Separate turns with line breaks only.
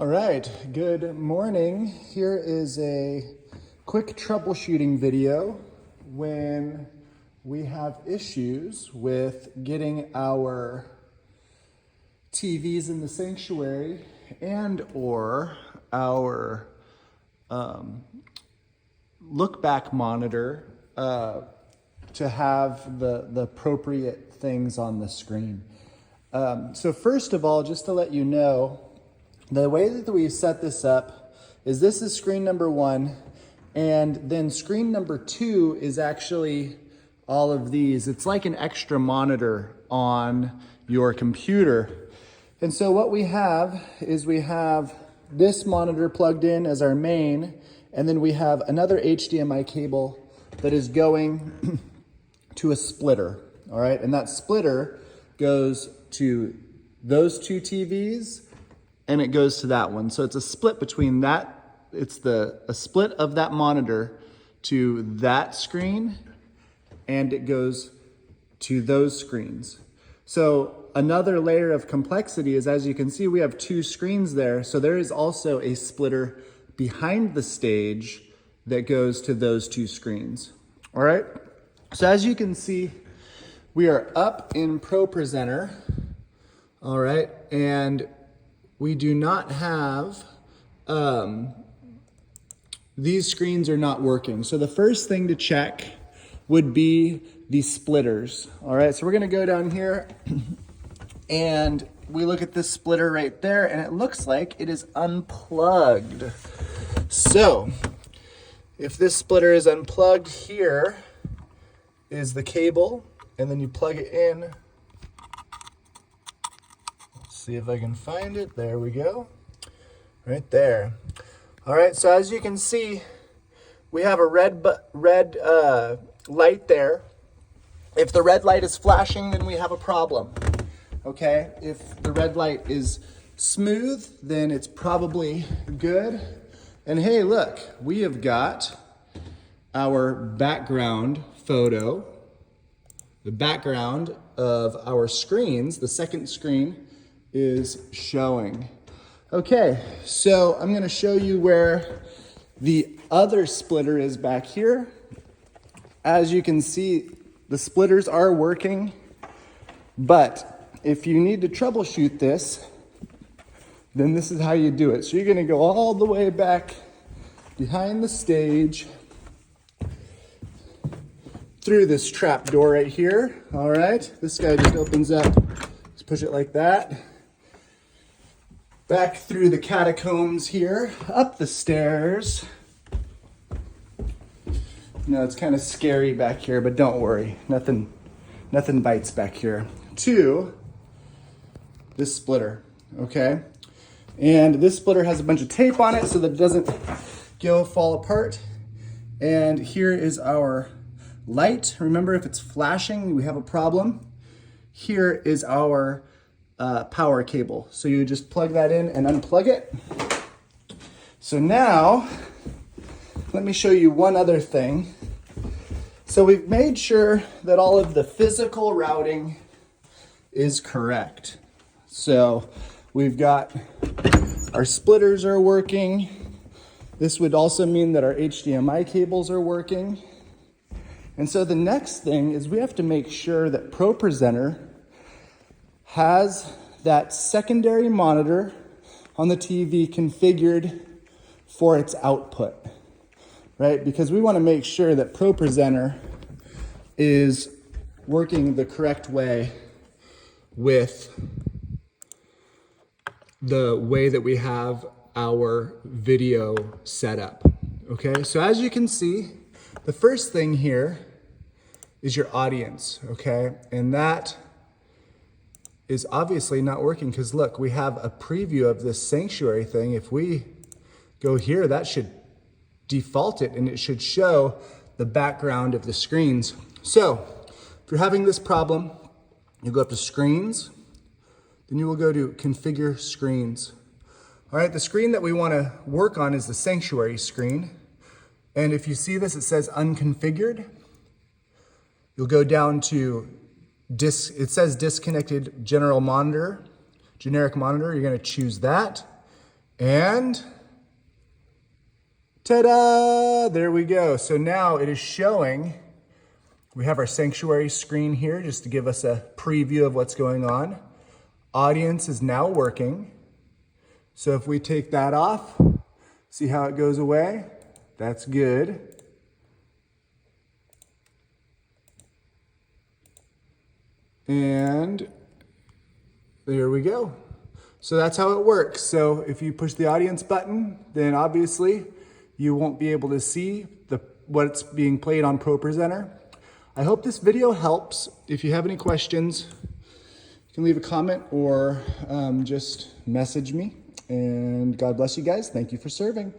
All right, good morning. Here is a quick troubleshooting video when we have issues with getting our TVs in the sanctuary and or our look back monitor to have the appropriate things on the screen. So first of all, just to let you know, the way that we set this up is this is screen number 1, and then screen number 2 is actually all of these. It's like an extra monitor on your computer. And so what we have is we have this monitor plugged in as our main, and then we have another HDMI cable that is going to a splitter, all right? And that splitter goes to those two TVs, and it goes to that one. So it's a split between that, it's a split of that monitor to that screen, and it goes to those screens. So another layer of complexity is, as you can see, we have 2 screens there. So there is also a splitter behind the stage that goes to those 2 screens. All right. So as you can see, we are up in ProPresenter. All right. And we do not have, these screens are not working. So the first thing to check would be the splitters. All right, so we're gonna go down here and we look at this splitter right there, and it looks like it is unplugged. So if this splitter is unplugged, here is the cable, and then you plug it in. See if I can find it. There we go. Right there. All right, so as you can see, we have a red light there. If the red light is flashing, then we have a problem. Okay? If the red light is smooth, then it's probably good. And hey, look, we have got our background photo, the background of our screens, the second screen is showing. Okay, so I'm gonna show you where the other splitter is back here. As you can see, the splitters are working, but if you need to troubleshoot this, then this is how you do it. So you're gonna go all the way back behind the stage through this trap door right here. All right, this guy just opens up, just push it like that. Back through the catacombs here, up the stairs. No, it's kind of scary back here, but don't worry, nothing bites back here. To this splitter, okay? And this splitter has a bunch of tape on it so that it doesn't fall apart. And here is our light. Remember, if it's flashing, we have a problem. Here is our power cable. So you just plug that in and unplug it. So now, let me show you one other thing. So we've made sure that all of the physical routing is correct. So we've got our splitters are working. This would also mean that our HDMI cables are working. And so the next thing is we have to make sure that ProPresenter has that secondary monitor on the TV configured for its output, right? Because we want to make sure that ProPresenter is working the correct way with the way that we have our video set up, okay? So as you can see, the first thing here is your audience, okay? And that is obviously not working because look, we have a preview of this sanctuary thing. If we go here, that should default it and it should show the background of the screens. So if you're having this problem, you go up to screens, then you will go to configure screens. All right, the screen that we want to work on is the sanctuary screen. And if you see this, it says unconfigured. You'll go down to it says disconnected generic monitor. You're going to choose that. And ta-da! There we go. So now it is showing, we have our sanctuary screen here just to give us a preview of what's going on. Audience is now working. So if we take that off, see how it goes away? That's good. And there we go. So that's how it works. So if you push the audience button, then obviously you won't be able to see what's being played on ProPresenter. I hope this video helps. If you have any questions, you can leave a comment or just message me. And God bless you guys. Thank you for serving.